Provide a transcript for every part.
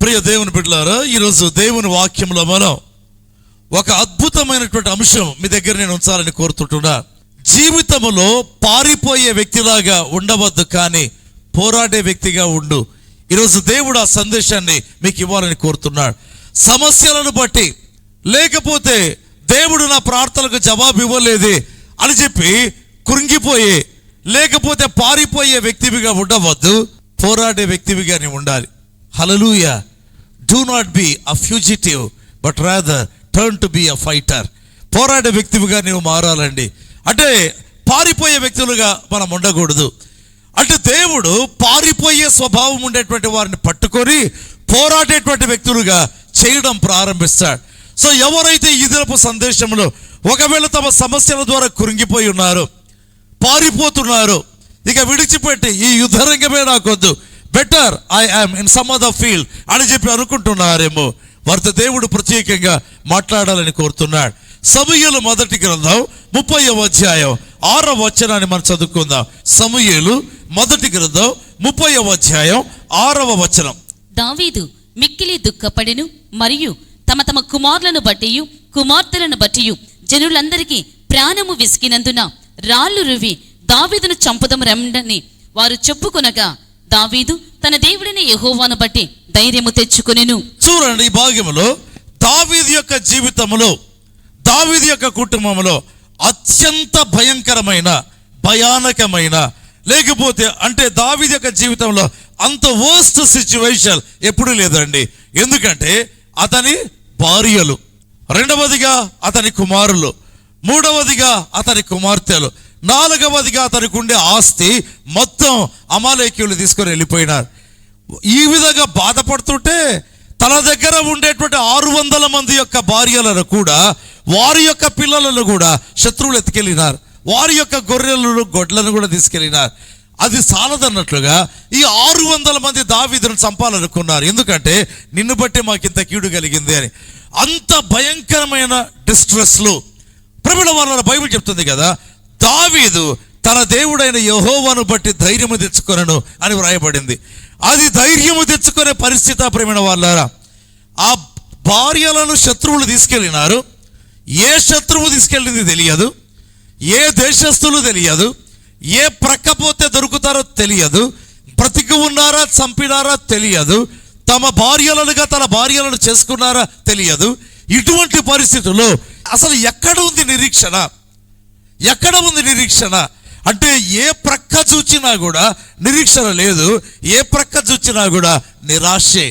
ప్రియ దేవుని బిడ్డలారా, ఈరోజు దేవుని వాక్యంలో మనం ఒక అద్భుతమైనటువంటి అంశం మీ దగ్గర నేను ఉంచాలని కోరుతుంటున్నా. జీవితంలో పారిపోయే వ్యక్తిలాగా ఉండవద్దు, కానీ పోరాడే వ్యక్తిగా ఉండు. ఈరోజు దేవుడు ఆ సందేశాన్ని మీకు ఇవ్వాలని కోరుతున్నాడు. సమస్యలను బట్టి, లేకపోతే దేవుడు నా ప్రార్థనలకు జవాబు ఇవ్వలేదే అని చెప్పి కృంగిపోయే, లేకపోతే పారిపోయే వ్యక్తివిగా ఉండవద్దు, పోరాడే వ్యక్తివిగా నీవు ఉండాలి. హల్లెలూయా. Do not be a fugitive, but rather turn to be a fighter. పోరాడే వ్యక్తివిగా నీవు మారాలండి. అంటే పారిపోయే వ్యక్తులుగా మనం ఉండకూడదు. అంటే దేవుడు పారిపోయే స్వభావం ఉండేటువంటి వారిని పట్టుకొని పోరాడేటువంటి వ్యక్తులుగా చేయడం ప్రారంభిస్తాడు. సో ఎవరైతే ఈ దినపు సందేశంలో ఒకవేళ తమ సమస్యల ద్వారా కృంగిపోయి ఉన్నారు, పారిపోతున్నారు, ఇక విడిచిపెట్టి ఈ యుద్ధరంగమే నాకొద్దు, better I am in some other field అని చెప్పి అనుకుంటున్నారేమో, వారితో దేవుడు ప్రత్యేకంగా మాట్లాడాలని కోరుతున్నాడు. సమూయేలు మొదటి గ్రంథం 30వ అధ్యాయం 6వ వచనాన్ని మనం చదువుకుందాం. సమూయేలు మొదటి గ్రంథం 30వ అధ్యాయం 6వ వచనం. దావీదు మిక్కిలి దుఃఖపడెను, మరియు తమ తమ కుమారులను బట్టియు కుమార్తెలను బట్టియు జనులందరికీ ప్రాణము విసికినందున రాళ్ళు రువి దావీదును చంపుదము రండని వారు చెప్పుకొనగా, దావీదు తన దేవుడైన యెహోవాను బట్టి ధైర్యము తెచ్చుకొనెను. చూడండి, ఈ భాగంలో దావీదు యొక్క జీవితంలో, దావీదు యొక్క కుటుంబంలో అత్యంత భయంకరమైన, భయానకమైన, లేకపోతే అంటే దావీదు యొక్క జీవితంలో అంత వర్స్ట్ సిచ్యువేషన్ ఎప్పుడూ లేదండి. ఎందుకంటే అతని భార్యలు, రెండవదిగా అతని కుమారులు, మూడవదిగా అతని కుమార్తెలు, నాలుగవదిగా అతనికి ఉండే ఆస్తి మొత్తం అమాలేకీయులు తీసుకొని వెళ్ళిపోయినారు. ఈ విధంగా బాధపడుతుంటే తన దగ్గర ఉండేటువంటి 600 మంది యొక్క భార్యలను కూడా, వారి యొక్క పిల్లలను కూడా శత్రువులు ఎత్తుకెళ్ళినారు. వారి యొక్క గొర్రెలను గొడ్లను కూడా తీసుకెళ్ళినారు. అది సాలదన్నట్లుగా ఈ 600 మంది దావీదును చంపాలనుకున్నారు. ఎందుకంటే నిన్ను బట్టి మాకు ఇంత కీడు కలిగింది అని. అంత భయంకరమైన డిస్ట్రెస్లో ప్రభువుల వాళ్ళ బైబిల్ చెప్తుంది కదా, దావీదు తన దేవుడైన యెహోవాను బట్టి ధైర్యము తెచ్చుకొనెను అని వ్రాయబడింది. అది ధైర్యము తెచ్చుకునే పరిస్థితి ప్రేమైన వాళ్ళారా. ఆ భార్యలను శత్రువులు తీసుకెళ్ళినారు. ఏ శత్రువు తీసుకెళ్ళింది తెలియదు, ఏ దేశస్థులు తెలియదు, ఏ ప్రక్కపోతే దొరుకుతారో తెలియదు, బ్రతికి ఉన్నారా చంపినారా తెలియదు, తమ భార్యలుగా తన భార్యలను చేసుకున్నారా తెలియదు. ఇటువంటి పరిస్థితుల్లో అసలు ఎక్కడ ఉంది నిరీక్షణ? ఎక్కడ ఉంది నిరీక్షణ? అంటే ఏ ప్రక్క చూచినా కూడా నిరీక్షణ లేదు, ఏ ప్రక్క చూచినా కూడా నిరాశే.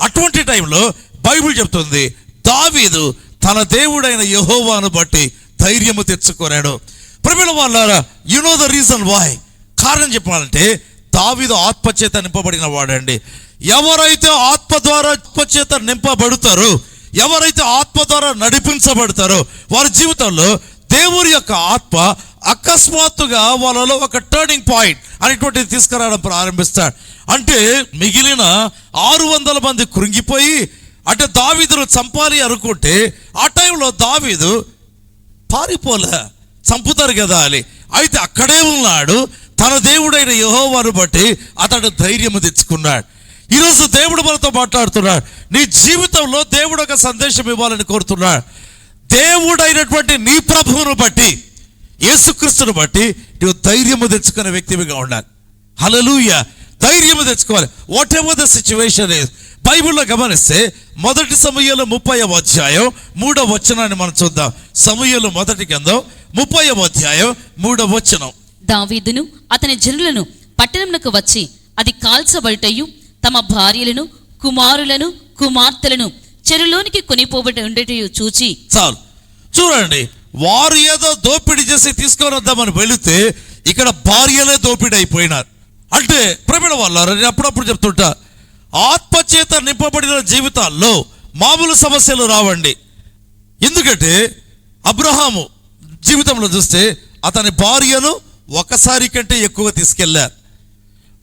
అటువంటి టైంలో బైబిల్ చెప్తుంది, దావీదు తన దేవుడైన యెహోవాను బట్టి ధైర్యము తెచ్చుకొనాడు. ప్రభువుల వాళ్ళారా, you know the reason why. కారణం చెప్పాలంటే దావీదు ఆత్మచేత నింపబడిన వాడండి. ఎవరైతే ఆత్మ ద్వారా ఆత్మచేత నింపబడతారో, ఎవరైతే ఆత్మ ద్వారా నడిపించబడతారో, వారి జీవితంలో దేవుని యొక్క ఆత్మ అకస్మాత్తుగా వాళ్ళలో ఒక టర్నింగ్ పాయింట్ అనేటువంటిది తీసుకురావడం ప్రారంభిస్తాడు. అంటే మిగిలిన 600 మంది కృంగిపోయి అంటే దావీదును చంపాలి అనుకుంటే ఆ టైంలో దావీదు పారిపోలే, చంపుతారు కదా అని. అయితే అక్కడే ఉన్నాడు. తన దేవుడైన యెహోవాను బట్టి అతడు ధైర్యము తెచ్చుకున్నాడు. ఈరోజు దేవుడు మనతో మాట్లాడుతున్నాడు. నీ జీవితంలో దేవుడు ఒక సందేశం ఇవ్వాలని కోరుతున్నాడు. దేవుడైనటువంటి నీ ప్రభువును బట్టి, యేసుక్రీస్తును బట్టి నువ్వు ధైర్యము తెచ్చుకునే వ్యక్తివిగా ఉండాలి. హల్లెలూయా. ధైర్యము తెచ్చుకోవాలి. What ever the situation is. బైబిల్లో గమనిస్తే మొదటి సమూయేలు 30వ అధ్యాయం 3వ వచనాన్ని మనం చూద్దాం. సమూయేలు మొదటి గ్రంథం 30వ అధ్యాయం 3వ వచనం. దావీదును అతని జనులను పట్టణమునకు వచ్చి అది కాల్చబడుటయు తమ భార్యలను కుమారులను కుమార్తెలను చెరులోనికి కొనిపోబడి ఉండేటయు చూచి. చాలు, చూడండి, వారు ఏదో దోపిడీ చేసి తీసుకొని వద్దామని వెళితే ఇక్కడ భార్యలే దోపిడీ అయిపోయినారు. అంటే ప్రభువుల వాళ్ళారా, నేను అప్పుడప్పుడు చెప్తుంటా, ఆత్మచేత నింపబడిన జీవితాల్లో మామూలు సమస్యలు రావండి. ఎందుకంటే అబ్రహాము జీవితంలో చూస్తే అతని భార్యను ఒకసారి కంటే ఎక్కువ తీసుకెళ్లారు,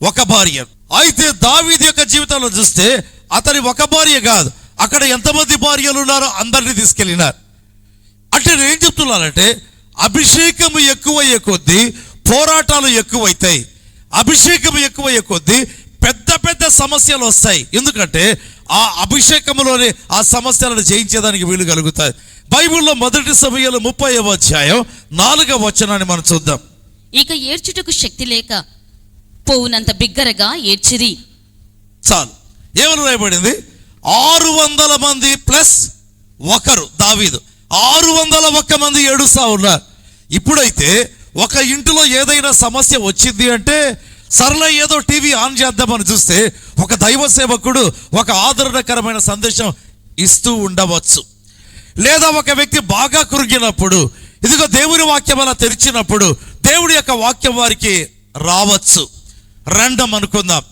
ఒక భార్య. అయితే దావీదు యొక్క జీవితంలో చూస్తే అతని ఒక భార్య కాదు, అక్కడ ఎంతమంది భార్యలు ఉన్నారో అందరినీ తీసుకెళ్ళినారు. అంటే నేను చెప్తున్నానంటే అభిషేకము ఎక్కువయ్యే కొద్దీ పోరాటాలు ఎక్కువైతాయి. అభిషేకం ఎక్కువయ్యే కొద్దీ పెద్ద పెద్ద సమస్యలు వస్తాయి. ఎందుకంటే ఆ అభిషేకంలోనే ఆ సమస్యలను జయించేదానికి వీలు కలుగుతాయి. బైబిల్లో 1 సమూయేలు 30వ అధ్యాయం 4వ వచనాన్ని మనం చూద్దాం. ఇక ఏడ్చుటకు శక్తి లేక పోవునంత బిగ్గరగా ఏడ్చిరి. చాలు. ఏమని రాయబడింది? 600 మంది ప్లస్ ఒకరు దావీదు, 601 మంది ఏడుస్తా ఉన్నారు. ఇప్పుడైతే ఒక ఇంటిలో ఏదైనా సమస్య వచ్చింది అంటే సరళ ఏదో టీవీ ఆన్ చేద్దామని చూస్తే ఒక దైవ సేవకుడు ఒక ఆదరణకరమైన సందేశం ఇస్తూ ఉండవచ్చు. లేదా ఒక వ్యక్తి బాగా కృంగినప్పుడు ఇదిగో దేవుని వాక్యం అలా తెరిచినప్పుడు దేవుడి యొక్క వాక్యం వారికి రావచ్చు. రండం అనుకుందాం.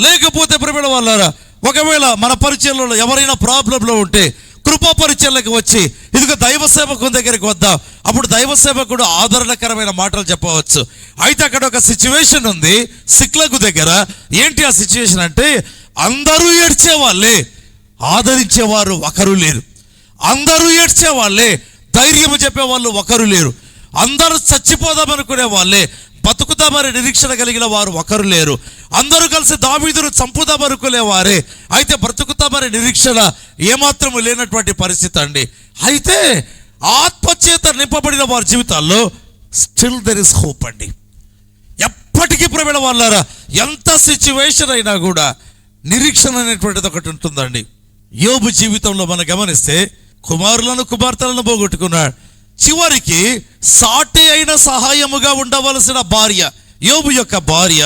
లేకపోతే ప్రియమైన వాళ్ళారా, ఒకవేళ మన పరిచయంలో ఎవరైనా ప్రాబ్లంలో ఉంటే కృపా పరిచయలకు వచ్చి ఇదిగో దైవ సేవకుని దగ్గరికి వద్దాం. అప్పుడు దైవ సేవకుడు ఆదరణకరమైన మాటలు చెప్పవచ్చు. అయితే అక్కడ ఒక సిచ్యువేషన్ ఉంది సిక్లకు దగ్గర. ఏంటి ఆ సిచ్యువేషన్ అంటే, అందరూ ఏడ్చే వాళ్ళే, ఆదరించేవారు ఒకరు లేరు. అందరూ ఏడ్చే వాళ్ళే, ధైర్యం చెప్పేవాళ్ళు ఒకరు లేరు. అందరూ చచ్చిపోదామనుకునే వాళ్ళే, బతుకుతామని నిరీక్షణ కలిగిన వారు ఒకరు లేరు. అందరూ కలిసి దావీదును చంపుదామనుకునే వారే, అయితే బ్రతుకుతామని నిరీక్షణ ఏమాత్రము లేనటువంటి పరిస్థితి అండి. అయితే ఆత్మచేత నింపబడిన వారి జీవితాల్లో స్టిల్ దెర్ ఇస్ హోప్ అండి. ఎప్పటికీ ప్రియమైన వాళ్ళారా, ఎంత సిచ్యువేషన్ అయినా కూడా నిరీక్షణ అనేటువంటిది ఒకటి ఉంటుందండి. యోబు జీవితంలో మనం గమనిస్తే కుమారులను కుమార్తెలను పోగొట్టుకున్నాడు. చివరికి సాటి అయిన సహాయముగా ఉండవలసిన భార్య, యోబు యొక్క భార్య,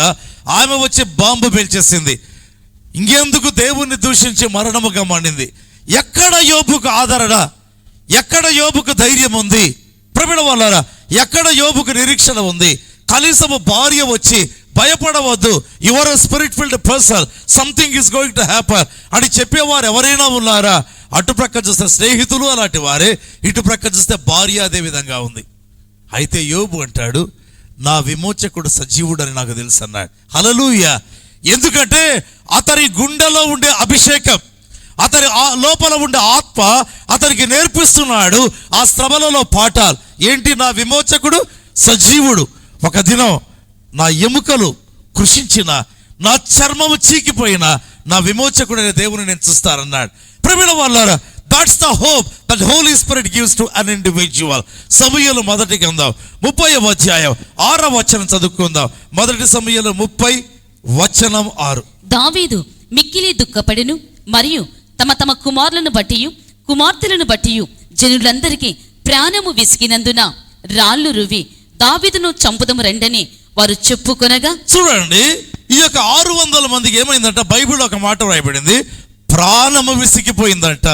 ఆమె వచ్చి బాంబు పేల్చేసింది. ఇంకెందుకు దేవుణ్ణి దూషించి మరణముగా మానింది. ఎక్కడ యోబుకు ఆదరణ, ఎక్కడ యోబుకు ధైర్యం ఉంది? ప్రియమైన వాళ్ళారా, ఎక్కడ యోబుకు నిరీక్షణ ఉంది? కనీసము భార్య వచ్చి భయపడవద్దు, you are a spirit filled person, something is going to happen అని చెప్పేవారు ఎవరైనా ఉన్నారా? అటుప్రక్క చూస్తే స్నేహితులు అలాంటి వారే, ఇటుప్రక్క చూస్తే భార్య అదే విధంగా ఉంది. అయితే యోబు అంటాడు, నా విమోచకుడు సజీవుడని నాకు తెలుసు అన్నాడు. హల్లెలూయా. ఎందుకంటే అతని గుండెలో ఉండే అభిషేకం, అతని లోపల ఉండే ఆత్మ అతనికి నేర్పిస్తున్నాడు ఆ శ్రమలలో పాఠాలు. ఏంటి? నా విమోచకుడు సజీవుడు. ఒక దినం నా ఎముకలు కృషించిన, నా చర్మము చీకిపోయిన నా విమోచకుడైన దేవుని నేను చూస్తానన్నాడు. ప్రియమైన వాళ్ళారా, that's the hope that Holy Spirit gives to an individual. సమూయేలు 1వ గ్రంథం 30వ అధ్యాయం 6వ వచనం చదువుకుందాం. 1 సమూయేలు 30:6. దావీదు మిక్కిలి దుఃఖపడెను మరియు తమ తమ కుమారులను బట్టియు కుమార్తెలను బట్టియు జనులందరికీ ప్రాణము విసిగినందున రాళ్ళు రువి దావీదును చంపుదము రెండని వారు చెప్పుకొనగా. చూడండి, ఈ యొక్క 600 మందికి ఏమైందంట? బైబిల్లో ఒక మాట రాయబడింది, ప్రాణము విసిగిపోయిందంట.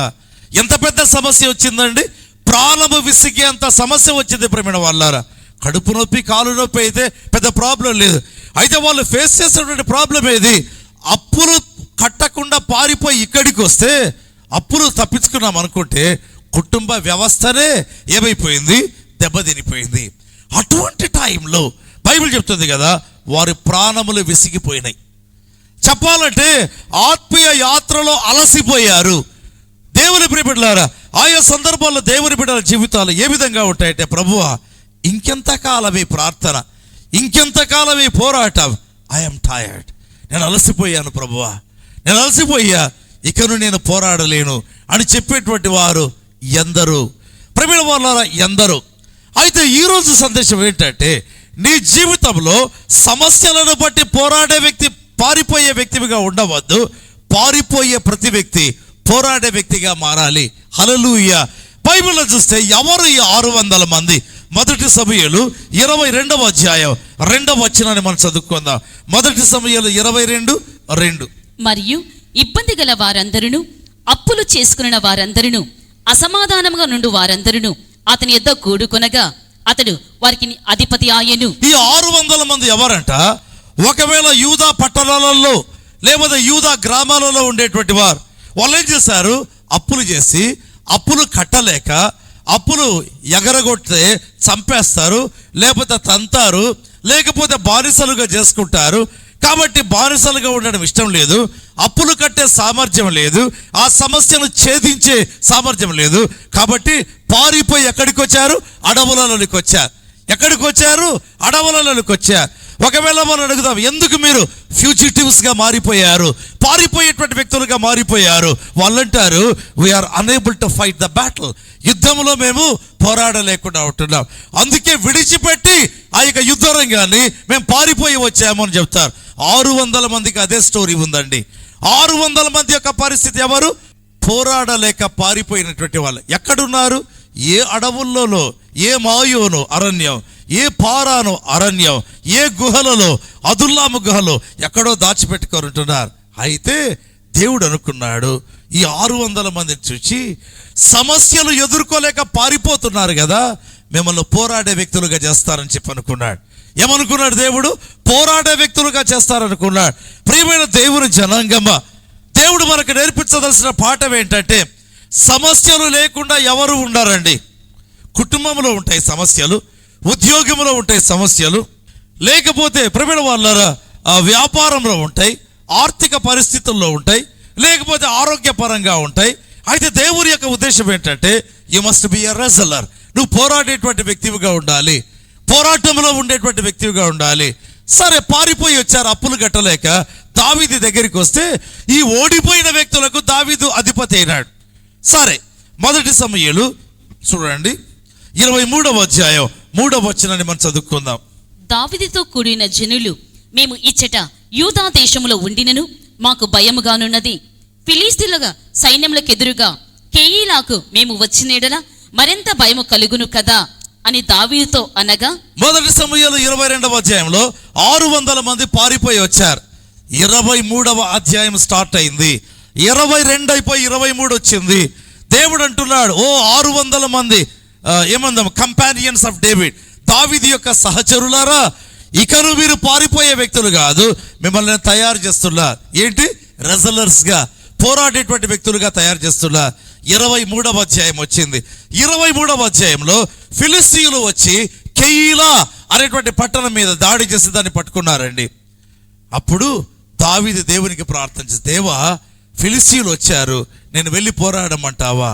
ఎంత పెద్ద సమస్య వచ్చిందండి? ప్రాణము విసిగే అంత సమస్య వచ్చింది. ప్రియమైన వాళ్ళారా, కడుపు నొప్పి, కాలు నొప్పి అయితే పెద్ద ప్రాబ్లం లేదు. అయితే వాళ్ళు ఫేస్ చేసినటువంటి ప్రాబ్లం ఏది? అప్పులు కట్టకుండా పారిపోయి ఇక్కడికి వస్తే, అప్పులు తప్పించుకున్నాం అనుకుంటే కుటుంబ వ్యవస్థనే ఏమైపోయింది? దెబ్బతినిపోయింది. అటువంటి టైంలో బైబిల్ చెప్తుంది కదా, వారి ప్రాణములు విసిగిపోయినాయి. చెప్పాలంటే ఆత్మీయ యాత్రలో అలసిపోయారు. దేవుని ప్రియబిడ్డలారా, ఆయా సందర్భాల్లో దేవుని బిడ్డల జీవితాలు ఏ విధంగా ఉంటాయంటే, ప్రభువా ఇంకెంతకాలమే ప్రార్థన, ఇంకెంతకాలమే పోరాటం, ఐఎమ్ టైర్డ్, నేను అలసిపోయాను ప్రభువా, నేను అలసిపోయా, ఇకను నేను పోరాడలేను అని చెప్పేటువంటి వారు ఎందరో. ప్రియమైన వాళ్ళారా, ఎందరో. అయితే ఈరోజు సందేశం ఏంటంటే, నీ జీవితంలో సమస్యలను బట్టి పోరాడే వ్యక్తి పారిపోయే వ్యక్తిగా ఉండవద్దు. పారిపోయే ప్రతి వ్యక్తి పోరాడే వ్యక్తిగా మారాలి. హల్లెలూయా. బైబిల్లో చూస్తే ఎవరు ఈ 600 మంది? 1 సమూయేలు 22వ అధ్యాయం 2వ వచనాన్ని మనం చదువుకుందాం. 1 సమూయేలు 22:2. మరియు ఇబ్బంది గల వారందరూ, అప్పులు చేసుకున్న వారందరూ, అసమాధానముగా నుండి వారందరూ అతని యొద్ద కూడుకొనగా అతడు వారికి అధిపతి ఆయను. ఈ 600 మంది ఎవరంట? ఒకవేళ యూదా పట్టణాలలో లేకపోతే యూదా గ్రామాలలో ఉండేటువంటి వారు. వాళ్ళు ఏం చేశారు? అప్పులు చేసి, అప్పులు కట్టలేక, అప్పులు ఎగరగొట్టే చంపేస్తారు, లేకపోతే తంతారు, లేకపోతే బానిసలుగా చేసుకుంటారు. కాబట్టి బానిసలుగా ఉండడం ఇష్టం లేదు, అప్పులు కట్టే సామర్థ్యం లేదు, ఆ సమస్యను ఛేదించే సామర్థ్యం లేదు. కాబట్టి పారిపోయి ఎక్కడికి వచ్చారు? అడవులలోకి వచ్చారు. ఎక్కడికి వచ్చారు? అడవులలోకి వచ్చారు. ఒకవేళ మనం అడుగుదాం, ఎందుకు మీరు ఫ్యూజిటివ్స్గా మారిపోయారు, పారిపోయేటువంటి వ్యక్తులుగా మారిపోయారు? వాళ్ళంటారు, we are unable to fight the battle. యుద్ధంలో మేము పోరాడలేకుండా ఉంటున్నాం, అందుకే విడిచిపెట్టి ఆ యొక్క యుద్ధ రంగాన్ని మేము పారిపోయి వచ్చాము అని చెప్తారు. 600 మందికి అదే స్టోరీ ఉందండి. 600 మంది యొక్క పరిస్థితి ఎవరు? పోరాడలేక పారిపోయినటువంటి వాళ్ళు. ఎక్కడున్నారు? ఏ అడవుల్లోనో, ఏ మాయోనో అరణ్యం, ఏ పారానో అరణ్యం, ఏ గుహలలో, అదుల్లాము గుహలో ఎక్కడో దాచిపెట్టుకొని ఉంటున్నారు. అయితే దేవుడు అనుకున్నాడు, ఈ 600 మందిని చూచి సమస్యలు ఎదుర్కోలేక పారిపోతున్నారు కదా, మిమ్మల్ని పోరాడే వ్యక్తులుగా చేస్తారని చెప్పి అనుకున్నాడు. ఏమనుకున్నాడు దేవుడు? పోరాడే వ్యక్తులుగా చేస్తారనుకున్నాడు. ప్రియమైన దేవుని జనాంగమా, దేవుడు మనకు నేర్పించదలసిన పాఠం ఏంటంటే, సమస్యలు లేకుండా ఎవరు ఉండారండి. కుటుంబంలో ఉంటాయి సమస్యలు, ఉద్యోగంలో ఉంటాయి సమస్యలు, లేకపోతే ప్రియమైన వాళ్ళారా వ్యాపారంలో ఉంటాయి, ఆర్థిక పరిస్థితుల్లో ఉంటాయి, లేకపోతే ఆరోగ్యపరంగా ఉంటాయి. అయితే దేవుని యొక్క ఉద్దేశం ఏంటంటే, you must be a wrestler. నువ్వు పోరాడేటువంటి వ్యక్తివిగా ఉండాలి, పోరాటంలో ఉండేటువంటి వ్యక్తివిగా ఉండాలి. సరే, పారిపోయి వచ్చారు అప్పులు కట్టలేక. దావీదు దగ్గరికి వస్తే ఈ ఓడిపోయిన వ్యక్తులకు దావీదు అధిపతి అయినాడు. సరే, 1 సమూయేలు చూడండి 23వ అధ్యాయం 3వ వచనాన్ని మనం చదువుకుందాం. దావీదుతో కూడిన జనులు, మేము ఇచ్చట యూదా దేశములో ఉండినను మాకు భయముగానున్నది. ఫిలిష్తీయుల సైన్యములకెదురుగా కెయీలాకు మేము వచ్చినేడలా మరింత భయము కలుగును కదా అని దావీదుతో అనగా, 1 సమూయేలు 22వ అధ్యాయంలో 600 మంది పారిపోయి వచ్చారు. 23వ అధ్యాయం స్టార్ట్ అయింది, 22 అయిపోయి 23 వచ్చింది. దేవుడు అంటున్నాడు, ఓ 600 మంది ఏమందాం, కంపానియన్స్ ఆఫ్ డేవిడ్, దావీదు యొక్క సహచరులారా, ఇకను మీరు పారిపోయే వ్యక్తులు కాదు, మిమ్మల్ని తయారు చేస్తున్నా. ఏంటి? రెజ్లర్స్గా, పోరాడేటువంటి వ్యక్తులుగా తయారు చేస్తున్నా. 23వ అధ్యాయం వచ్చింది. 23వ అధ్యాయంలో ఫిలిష్తీయులు వచ్చి కెయీలా అనేటువంటి పట్టణం మీద దాడి చేసి దాన్ని పట్టుకున్నారండి. అప్పుడు దావీదు దేవునికి ప్రార్థన చేసి, దేవా, ఫిలిష్తీయులు వచ్చారు, నేను వెళ్ళి పోరాడమంటావా?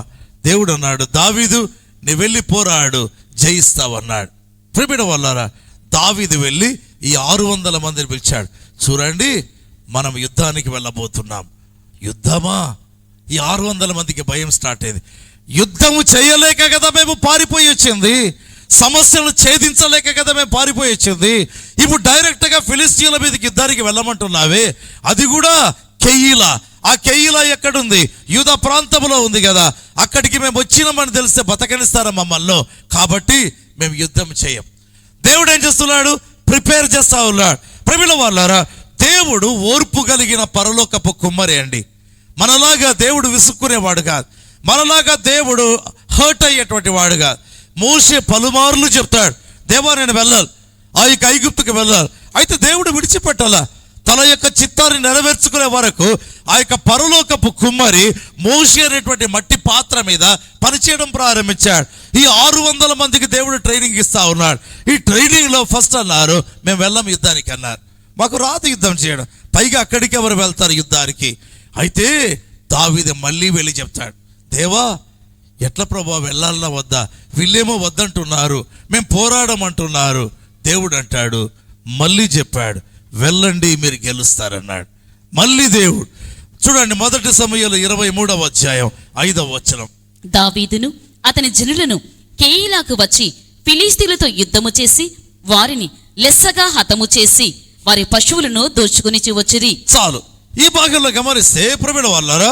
దేవుడు అన్నాడు, దావీదు నీ వెళ్ళి పోరాడు, జయిస్తావన్నాడు. ప్రియమైన వాళ్ళారా, దావీదు వెళ్ళి ఈ 600 మందిని పిలిచాడు. చూడండి, మనం యుద్ధానికి వెళ్ళబోతున్నాం. యుద్ధమా? ఈ 600 మందికి భయం స్టార్ట్ అయింది. యుద్ధము చేయలేక కదా మేము పారిపోయి వచ్చింది, సమస్యలు ఛేదించలేక కదా మేము పారిపోయి వచ్చింది. ఇప్పుడు డైరెక్ట్గా ఫిలిష్తీయుల మీదకి యుద్ధానికి వెళ్ళమంటున్నావే, అది కూడా కెయీలా. ఆ కెయీలా ఎక్కడుంది? యూదా ప్రాంతంలో ఉంది కదా, అక్కడికి మేము వచ్చినామని తెలిస్తే బతకనిస్తారా మమ్మల్ని? కాబట్టి మేము యుద్ధం చేయం. దేవుడు ఏం చేస్తున్నాడు? ప్రిపేర్ చేస్తా ఉన్నాడు. ప్రియమైన వాళ్ళారా, దేవుడు ఓర్పు కలిగిన పరలోకపు కుమ్మరి అండి. మనలాగా దేవుడు విసుక్కునేవాడు కాదు, మనలాగా దేవుడు హర్ట్ అయ్యేటువంటి వాడు కాదు. మోషే పలుమార్లు చెప్తాడు, దేవా నేను వెళ్ళాలి, ఆ యొక్క ఐగుప్తుకు వెళ్ళాలి. అయితే దేవుడు విడిచిపెట్టాలా, తన యొక్క చిత్తాన్ని నెరవేర్చుకునే వరకు ఆ యొక్క పరలోకపు కుమ్మరి మోషే అనేటువంటి మట్టి పాత్ర మీద పనిచేయడం ప్రారంభించాడు. ఈ 600 మందికి దేవుడు ట్రైనింగ్ ఇస్తా ఉన్నాడు. ఈ ట్రైనింగ్లో ఫస్ట్ అన్నారు, మేము వెళ్ళాం యుద్ధానికి అన్నారు. మాకు రాదు యుద్ధం చేయడం, పైగా అక్కడికి ఎవరు వెళ్తారు యుద్ధానికి? అయితే దావీదు మళ్ళీ వెళ్ళి చెప్తాడు, దేవా ఎట్లా ప్రభా వెళ్ళాలన్నా వద్దా? వీళ్ళేమో వద్దంటున్నారు, మేము పోరాడమంటున్నారు. దేవుడు అంటాడు, మళ్ళీ చెప్పాడు, వెళ్ళండి మీరు గెలుస్తారన్నాడు. మళ్ళీ దేవుడు చూడండి, 1 సమూయేలు 23వ అధ్యాయం 5వ వచనం. దావీదును అతని జనులను కెయీలాకు వచ్చి ఫిలిష్తీయులతో యుద్ధము చేసి వారిని లెస్సగా హతము చేసి వారి పశువులను దోచుకుని వచ్చిరి. చాలు. ఈ భాగంలో గమనిస్తే ప్రియమైన వాళ్ళారా,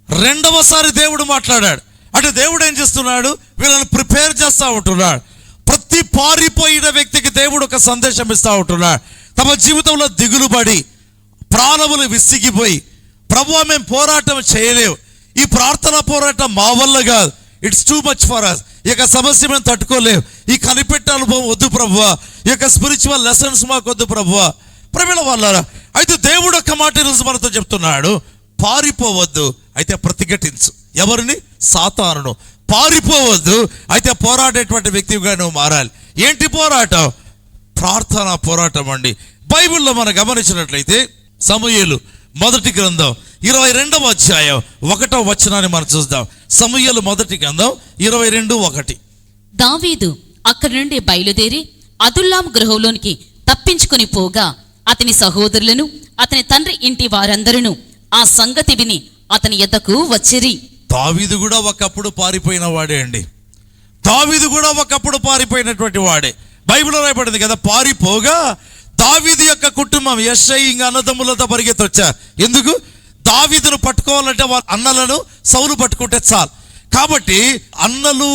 రెండవసారి దేవుడు మాట్లాడాడు. అంటే దేవుడు ఏం చేస్తున్నాడు? వీళ్ళని ప్రిపేర్ చేస్తూ ఉంటున్నాడు. ప్రతి పారిపోయిన వ్యక్తికి దేవుడు ఒక సందేశం ఇస్తూ ఉంటున్నాడు. తమ జీవితంలో దిగులుపడి ప్రాణములు విసిగిపోయి, ప్రభువా మేము పోరాటం చేయలేవు, ఈ ప్రార్థన పోరాటం మా వల్ల కాదు, it's too much for us, ఈ యొక్క సమస్య మేము తట్టుకోలేవు, ఈ కనిపెట్టే అనుభవం వద్దు ప్రభువా, ఈ యొక్క స్పిరిచువల్ లెసన్స్ మాకు వద్దు ప్రభువా. ప్రియమైన వాళ్ళారా, అయితే దేవుడు ఒక మాట ఈరోజు మనతో చెప్తున్నాడు, పారిపోవద్దు, అయితే ప్రతిఘటించు. ఎవరిని? సాతానును. పారిపోవద్దు, అయితే పోరాడేటువంటి వ్యక్తిగా నువ్వు మారాలి. ఏంటి పోరాటం? ప్రార్థన పోరాటం అండి. బైబిల్లో మనం గమనించినట్లయితే సమూయేలు మొదటి గ్రంథం 22వ అధ్యాయం 1వ వచనాన్ని మనం చూద్దాం. సమూయేలు మొదటి గ్రంథం 22:1. దావీదు అక్కడి నుండి బయలుదేరి అదుల్లాం గృహంలోనికి తప్పించుకుని పోగా అతని సహోదరులను అతని తండ్రి ఇంటి వారందరూ ఆ సంగతి విని అతని యొద్దకు వచ్చిరి. దావీదు కూడా ఒకప్పుడు పారిపోయిన వాడే అండి. దావీదు కూడా ఒకప్పుడు పారిపోయినటువంటి వాడే. బైబిల్లో రాయబడింది కదా, పారిపోగా దావీదు యొక్క కుటుంబం యెష్షై ఇంకా అన్నదమ్ములతో పరిగెత్తొచ్చారు. ఎందుకు? దావీదును పట్టుకోవాలంటే వాళ్ళ అన్నలను సౌలు పట్టుకుంటే చాలు. కాబట్టి అన్నలు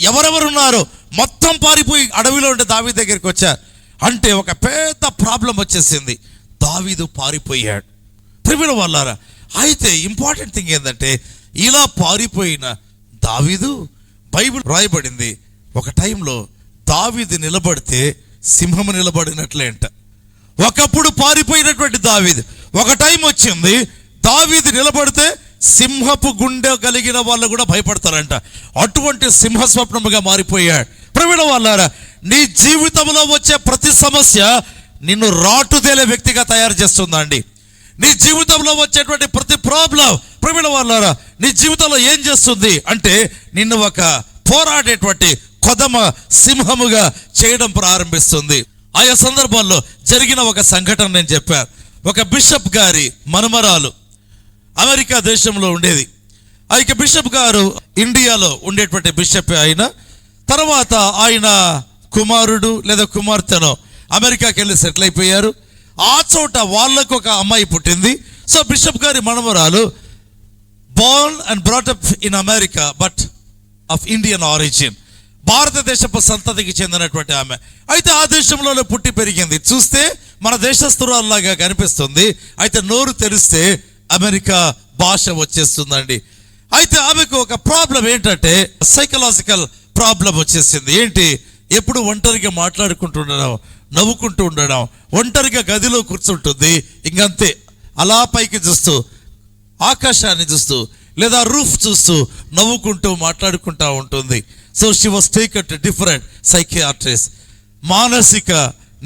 ఎవరెవరున్నారో మొత్తం పారిపోయి అడవిలో ఉంటే దావీదు దగ్గరికి వచ్చారు. అంటే ఒక పెద్ద ప్రాబ్లం వచ్చేసింది. దావీదు పారిపోయాడు. ప్రియమైన వాళ్ళారా, అయితే ఇంపార్టెంట్ థింగ్ ఏంటంటే, ఇలా పారిపోయిన దావీదు, బైబిల్ రాయబడింది, ఒక టైంలో దావీదు నిలబడితే సింహము నిలబడినట్లే అంట. ఒకప్పుడు పారిపోయినటువంటి దావీదు, ఒక టైం వచ్చింది దావీదు నిలబడితే సింహపు గుండె కలిగిన వాళ్ళు కూడా భయపడతారంట. అటువంటి సింహ స్వప్నముగా మారిపోయాడు. ప్రియమైన వాళ్ళారా, నీ జీవితంలో వచ్చే ప్రతి సమస్య నిన్ను రాటుదేలే వ్యక్తిగా తయారు చేస్తుందండి. నీ జీవితంలో వచ్చేటువంటి ప్రతి ప్రాబ్లం, ప్రియమైన వాళ్ళారా, నీ జీవితంలో ఏం చేస్తుంది అంటే నిన్ను ఒక పోరాడేటువంటి కొదమ సింహముగా చేయడం ప్రారంభిస్తుంది. ఆయా సందర్భాల్లో జరిగిన ఒక సంఘటన నేను చెప్పాను. ఒక బిషప్ గారి మనమరాలు అమెరికా దేశంలో ఉండేది. ఆ యొక్క బిషప్ గారు ఇండియాలో ఉండేటువంటి బిషప్ అయిన తర్వాత ఆయన కుమారుడు లేదా కుమార్తెనో అమెరికాకి వెళ్ళి సెటిల్ అయిపోయారు. ఆ చోట వాళ్ళకు ఒక అమ్మాయి పుట్టింది. సో బిషప్ గారి మనమరాలు born and brought up in America but of Indian origin, భారతదేశపు సంతతికి చెందినటువంటి ఆమె. అయితే ఆ దేశంలోనే పుట్టి పెరిగింది. చూస్తే మన దేశస్తురాల్లాగా కనిపిస్తుంది. అయితే నోరు తెరిస్తే అమెరికా భాష వచ్చేస్తుందండి. అయితే ఆమెకు ఒక ప్రాబ్లం ఏంటంటే సైకలాజికల్ ప్రాబ్లం వచ్చేసింది. ఏంటి? ఎప్పుడు ఒంటరిగా మాట్లాడుకుంటుండడం, నవ్వుకుంటూ ఉండడం, ఒంటరిగా గదిలో కూర్చుంటుంది. ఇంకంతే అలా పైకి చూస్తూ, ఆకాశాన్ని చూస్తూ లేదా రూఫ్ చూస్తూ నవ్వుకుంటూ మాట్లాడుకుంటూ ఉంటుంది. So she was taken to different psychiatrist, మానసిక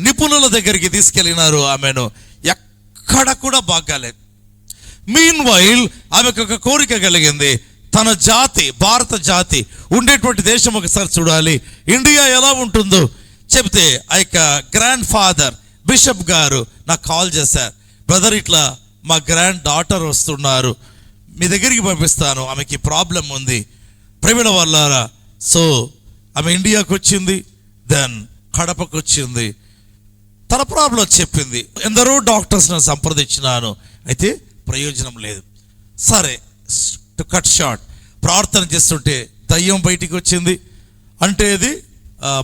నిపుణుల దగ్గరికి తీసుకెళ్ళినారు ఆమెను. ఎక్కడ కూడా బాగాలేదు. మీన్ వైల్ ఆమెకు ఒక కోరిక కలిగింది. తన జాతి, భారత జాతి ఉండేటువంటి దేశం ఒకసారి చూడాలి, ఇండియా ఎలా ఉంటుందో చెప్తే ఆ యొక్క గ్రాండ్ ఫాదర్ బిషప్ గారు నాకు కాల్ చేశారు. బ్రదర్, ఇట్లా మా గ్రాండ్ డాటర్ వస్తున్నారు, మీ దగ్గరికి పంపిస్తాను, ఆమెకి ప్రాబ్లం ఉంది. ప్రియమైన వాళ్ళారా, సో ఆమె ఇండియాకు వచ్చింది, దెన్ కడపకు వచ్చింది, తన ప్రాబ్లం చెప్పింది. ఎందరో డాక్టర్స్ను సంప్రదించినాను, అయితే ప్రయోజనం లేదు. సరే, టు కట్ షార్ట్, ప్రార్థన చేస్తుంటే దయ్యం బయటికి వచ్చింది. అంటే ఇది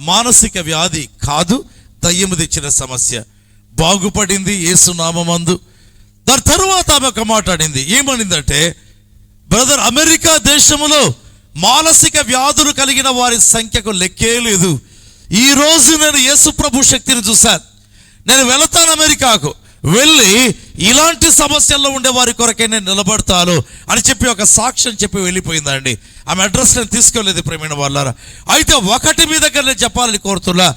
మానసిక వ్యాధి కాదు, దయ్యం తెచ్చిన సమస్య. బాగుపడింది యేసు నామమందు. దాని తరువాత ఆమె ఒక మాట్లాడింది. ఏమనిందంటే, బ్రదర్, అమెరికా దేశంలో మానసిక వ్యాధులు కలిగిన వారి సంఖ్యకు లెక్కే లేదు. ఈరోజు నేను యేసు ప్రభు శక్తిని చూశాను. నేను వెళతాను అమెరికాకు, వెళ్ళి ఇలాంటి సమస్యల్లో ఉండే వారి కొరకే నేను నిలబడతాను అని చెప్పి ఒక సాక్ష్యం చెప్పి వెళ్ళిపోయిందండి. ఆమె అడ్రస్ నేను తీసుకోలేదు ప్రేమైన వాళ్ళారా. అయితే ఒకటి మీ దగ్గర నేను చెప్పాలని కోరుతున్నా,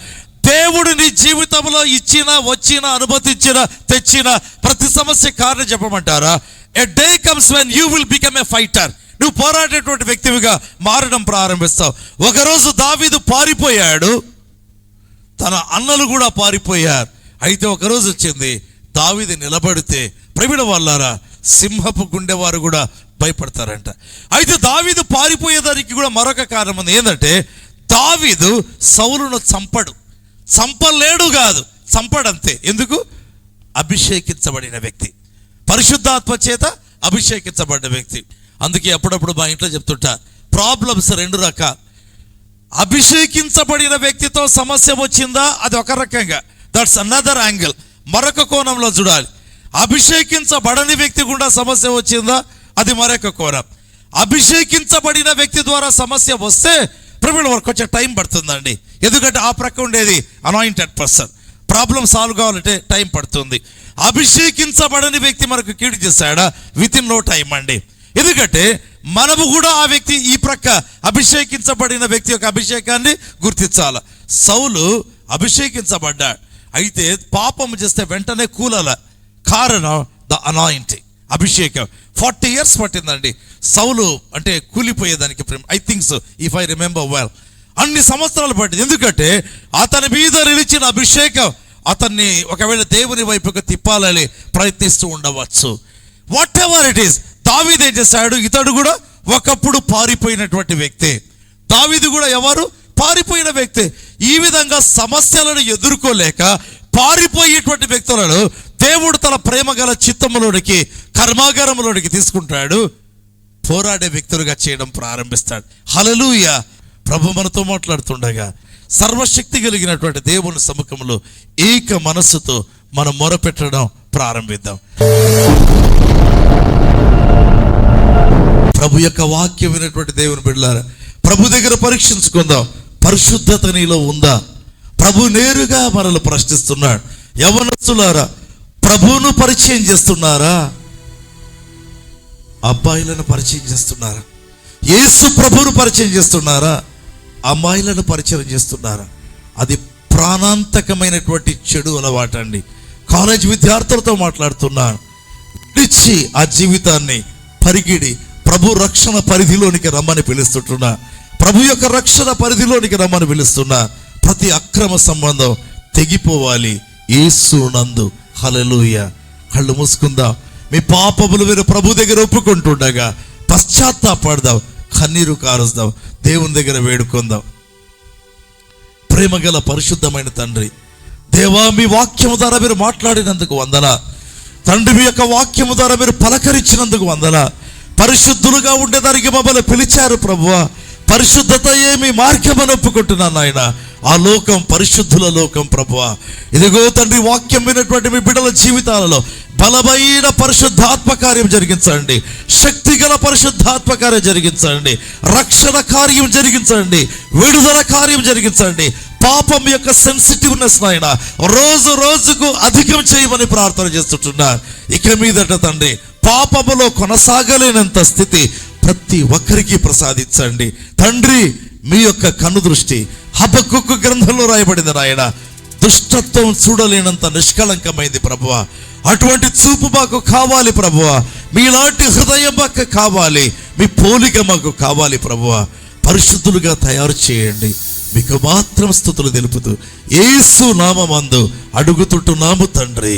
దేవుడు నీ జీవితంలో ఇచ్చిన, వచ్చిన, అనుమతించిన, తెచ్చిన ప్రతి సమస్య కారణం చెప్పమంటారా? A day comes when you will become a fighter. నువ్వు పోరాడేటువంటి వ్యక్తివిగా మారడం ప్రారంభిస్తావు. ఒకరోజు దావీదు పారిపోయాడు, తన అన్నలు కూడా పారిపోయారు. అయితే ఒకరోజు వచ్చింది, దావీదు నిలబడితే ప్రేమిన వాళ్ళారా, సింహపు గుండెవారు కూడా భయపడతారంట. అయితే దావీదు పారిపోయేదానికి కూడా మరొక కారణం ఉంది. ఏంటంటే, దావీదు సౌలును చంపలేడు కాదు, చంపడంతే. ఎందుకు? అభిషేకించబడిన వ్యక్తి, పరిశుద్ధాత్మ చేత అభిషేకించబడిన వ్యక్తి. అందుకే అప్పుడప్పుడు మా ఇంట్లో చెప్తుంటా, ప్రాబ్లమ్స్ రెండు రకాలు. అభిషేకించబడిన వ్యక్తితో సమస్య వచ్చిందా, అది ఒక రకంగా, దట్స్ అనదర్ యాంగిల్, మరొక కోణంలో చూడాలి. అభిషేకించబడని వ్యక్తి గుండా సమస్య వచ్చిందా, అది మరొక కోణం. అభిషేకించబడిన వ్యక్తి ద్వారా సమస్య వస్తే ప్రిమిడ్ వర్క్ కొంచెం టైం పడుతుందండి. ఎందుకంటే ఆ ప్రక్క ఉండేది అనాయింటెడ్ పర్సన్, ప్రాబ్లం సాల్వ్ కావాలంటే టైం పడుతుంది. అభిషేకించబడని వ్యక్తి మనకు కీడు చేశాడా, విత్ ఇన్ నో టైం అండి. ఎందుకంటే మనము కూడా ఆ వ్యక్తి, ఈ ప్రక్క అభిషేకించబడిన వ్యక్తి యొక్క అభిషేకాన్ని గుర్తించాలి. సౌలు అభిషేకించబడ్డాడు, అయితే పాపం చేస్తే వెంటనే కూలల. కారణం ద అనాయింటింగ్, అభిషేకం. 40 years పట్టిందండి సౌలు అంటే కూలిపోయేదానికి. I think so, if I remember well, అన్ని సంవత్సరాలు పట్టింది. ఎందుకంటే అతని మీద నిలిచిన అభిషేకం అతన్ని ఒకవేళ దేవుని వైపుకు తిప్పాలని ప్రయత్నిస్తూ ఉండవచ్చు. వాట్ ఎవర్ ఇట్ ఈస్, దావీదు ఏం చేశాడు? ఇతడు కూడా ఒకప్పుడు పారిపోయినటువంటి వ్యక్తే. దావీదు కూడా ఎవరు? పారిపోయిన వ్యక్తే. ఈ విధంగా సమస్యలను ఎదుర్కోలేక పారిపోయేటువంటి వ్యక్తులను దేవుడు తన ప్రేమ గల చిత్తములోనికి, కర్మాగారంలోనికి తీసుకుంటాడు. పోరాడే వ్యక్తులుగా చేయడం ప్రారంభిస్తాడు. హల్లెలూయా. ప్రభు మనతో మాట్లాడుతుండగా సర్వశక్తి కలిగినటువంటి దేవుని సముఖంలో ఏక మనస్సుతో మనం మొరపెట్టడం ప్రారంభిద్దాం. ప్రభు యొక్క వాక్యం వినటువంటి దేవుని బిడ్డలారా, ప్రభు దగ్గర పరీక్షించుకుందాం. పరిశుద్ధత నీలో ఉందా? ప్రభు నేరుగా మనల్ని ప్రశ్నిస్తున్నాడు. యవ్వనస్తులారా, ప్రభువును పరిచయం చేస్తున్నారా? అబ్బాయిలను పరిచయం చేస్తున్నారా? యేసు ప్రభువును పరిచయం చేస్తున్నారా? అమ్మాయిలను పరిచయం చేస్తున్నారా? అది ప్రాణాంతకమైనటువంటి చెడు అలవాటండి. కాలేజ్ విద్యార్థులతో మాట్లాడుతున్నాను. విడిచి ఆ జీవితాన్ని పరిగిడి ప్రభు రక్షణ పరిధిలోనికి రమ్మని పిలుస్తుంటున్నా. ప్రభు యొక్క రక్షణ పరిధిలోనికి రమ్మని పిలుస్తున్నా. ప్రతి అక్రమ సంబంధం తెగిపోవాలి యేసు నందు. హల్లెలూయా. కళ్ళు మూసుకుందాం. మీ పాపములు మీరు ప్రభు దగ్గర ఒప్పుకుంటుండగా పశ్చాత్తాపడదాం, కన్నీరు కారుస్తాం, దేవుని దగ్గర వేడుకుందాం. ప్రేమగల పరిశుద్ధమైన తండ్రి, దేవా, మీ వాక్యము ద్వారా మీరు మాట్లాడినందుకు వందన. తండ్రి, మీ యొక్క వాక్యము ద్వారా మీరు పలకరించినందుకు వందన. పరిశుద్ధులుగా ఉండేదానికి మమ్మల్ని పిలిచారు ప్రభువా. పరిశుద్ధత ఏమి మార్గమని ఒప్పుకుంటున్నాను ఆయన. ఆ లోకం పరిశుద్ధుల లోకం ప్రభువా. ఇదిగో తండ్రి, వాక్యం విన్నటువంటి మీ బిడ్డల జీవితాలలో బలమైన పరిశుద్ధాత్మ కార్యం జరిగించండి. శక్తి గల పరిశుద్ధాత్మ కార్యం జరిగించండి. రక్షణ కార్యం జరిగించండి. విడుదల కార్యం జరిగించండి. పాపం యొక్క సెన్సిటివ్నెస్ నాయన రోజు రోజుకు అధికం చేయమని ప్రార్థన చేస్తుంటున్నా. ఇక మీదట తండ్రి, పాపములో కొనసాగలేనంత స్థితి ప్రతి ఒక్కరికి ప్రసాదించండి తండ్రి. మీ యొక్క కన్ను దృష్టి హబక్కుకు గ్రంథంలో రాయబడింది నాయన. దుష్టత్వం చూడలేనంత నిష్కళంకమైంది ప్రభువా. అటువంటి చూపు మాకు కావాలి ప్రభువా. మీలాంటి హృదయం మాకు కావాలి. మీ పోలిక మాకు కావాలి ప్రభువా. పరిశుద్ధులుగా తయారు చేయండి. మీకు మాత్రం స్తుతులు తెలుపుతూ యేసు నామమందు అడుగుతుంటున్నాము తండ్రి.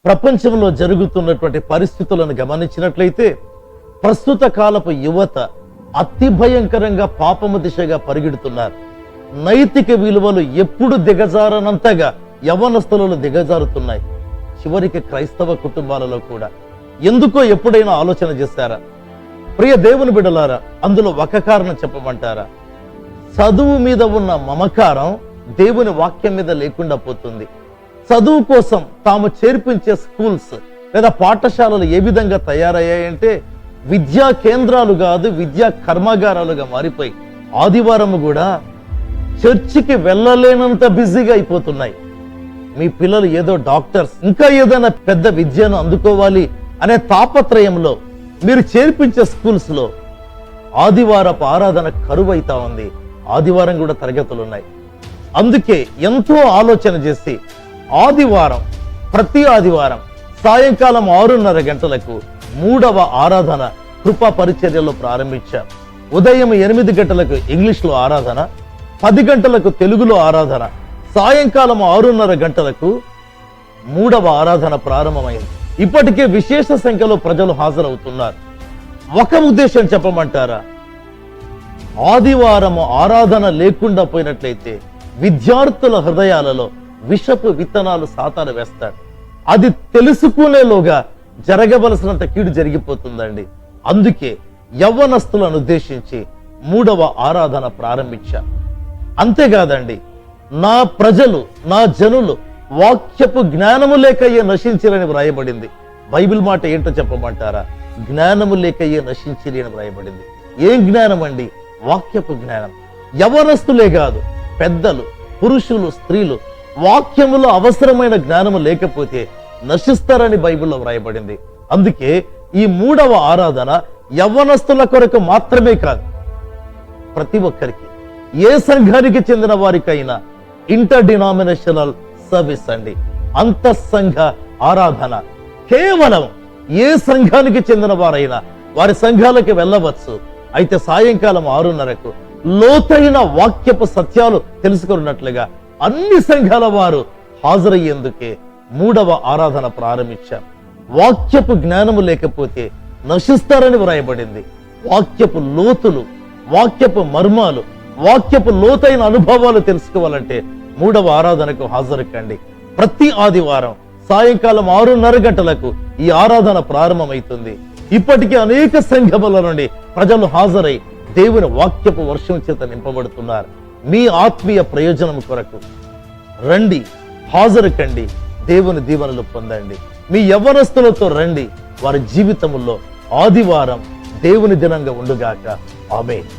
ప్రపంచంలో జరుగుతున్నటువంటి పరిస్థితులను గమనించినట్లయితే ప్రస్తుత కాలపు యువత అతి భయంకరంగా పాపము దిశగా పరిగెడుతున్నారు. నైతిక విలువలు ఎప్పుడు దిగజారనంతగా యవ్వనస్తులలో దిగజారుతున్నాయి. చివరికి క్రైస్తవ కుటుంబాలలో కూడా. ఎందుకో ఎప్పుడైనా ఆలోచన చేశారా? ప్రియ దేవుని బిడ్డలారా, అందులో ఒక కారణం చెప్పమంటారా? చదువు మీద ఉన్న మమకారం దేవుని వాక్యం మీద లేకుండా పోతుంది. చదువు కోసం తాము చేర్పించే స్కూల్స్ లేదా పాఠశాలలు ఏ విధంగా తయారయ్యాయంటే విద్యా కేంద్రాలు కాదు, విద్యా కర్మాగారాలుగా మారిపోయి ఆదివారం కూడా చర్చికి వెళ్ళలేనంత బిజీగా అయిపోతున్నాయి. మీ పిల్లలు ఏదో డాక్టర్స్, ఇంకా ఏదైనా పెద్ద విద్యను అందుకోవాలి అనే తాపత్రయంలో మీరు చేర్పించే స్కూల్స్ లో ఆదివారపు ఆరాధన కరువైతా ఉంది. ఆదివారం కూడా తరగతులు ఉన్నాయి. అందుకే ఎంతో ఆలోచన చేసి ప్రతి ఆదివారం సాయంకాలం 6:30 గంటలకు 3వ ఆరాధన కృపా పరిచర్యలో ప్రారంభించాం. ఉదయం 8 గంటలకు ఇంగ్లీష్లో ఆరాధన, 10 గంటలకు తెలుగులో ఆరాధన, సాయంకాలం 6:30 గంటలకు 3వ ఆరాధన ప్రారంభమైంది. ఇప్పటికే విశేష సంఖ్యలో ప్రజలు హాజరవుతున్నారు. ఒక ఉద్దేశం చెప్పమంటారా? ఆదివారం ఆరాధన లేకుండా పోయినట్లయితే విద్యార్థుల హృదయాలలో విషపు విత్తనాలు సాతాను వేస్తాడు. అది తెలుసుకునేలోగా జరగవలసినంత కీడు జరిగిపోతుందండి. అందుకే యవ్వనస్తులను ఉద్దేశించి 3వ ఆరాధన ప్రారంభించాం. అంతేకాదండి, నా ప్రజలు, నా జనులు వాక్యపు జ్ఞానము లేకయ్యే నశించిరని వ్రాయబడింది. బైబిల్ మాట ఏంటో చెప్పమంటారా? జ్ఞానము లేకయ్యే నశించిరి అని వ్రాయబడింది. ఏం జ్ఞానం అండి? వాక్యపు జ్ఞానం. యవనస్తులే కాదు, పెద్దలు, పురుషులు, స్త్రీలు వాక్యములో అవసరమైన జ్ఞానము లేకపోతే నశిస్తారని బైబిల్లో వ్రాయబడింది. అందుకే ఈ 3వ ఆరాధన యవ్వనస్తుల కొరకు మాత్రమే కాదు, ప్రతి ఒక్కరికి, ఏ సంఘానికి చెందిన వారికైనా ఇంటర్ డినామినేషనల్ సర్వీస్ అండి. అంతఃసంఘ ఆరాధన. కేవలం ఏ సంఘానికి చెందిన వారైనా వారి సంఘాలకు వెళ్ళవచ్చు. అయితే సాయంకాలం 6:30కు లోతైన వాక్యపు సత్యాలు తెలుసుకున్నట్లుగా అన్ని సంఘాల వారు హాజరయ్యేందుకే 3వ ఆరాధన ప్రారంభించాం. వాక్యపు జ్ఞానము లేకపోతే నశిస్తారని వ్రాయబడింది. వాక్యపు లోతులు, వాక్యపు మర్మాలు, వాక్యపు లోతైన అనుభవాలు తెలుసుకోవాలంటే 3వ ఆరాధనకు హాజరు కండి. ప్రతి ఆదివారం సాయంకాలం 6:30 గంటలకు ఈ ఆరాధన ప్రారంభమవుతుంది. ఇప్పటికే అనేక సంఘముల నుండి ప్రజలు హాజరై దేవుని వాక్యపు వర్షం చేత నింపబడుతున్నారు. మీ ఆత్మీయ ప్రయోజనం కొరకు రండి, హాజరు కండి, దేవుని దీవెనలు పొందండి. మీ యవ్వనస్తులతో రండి. వారి జీవితంలో ఆదివారం దేవుని దినంగా ఉండుగాక. ఆమేన్.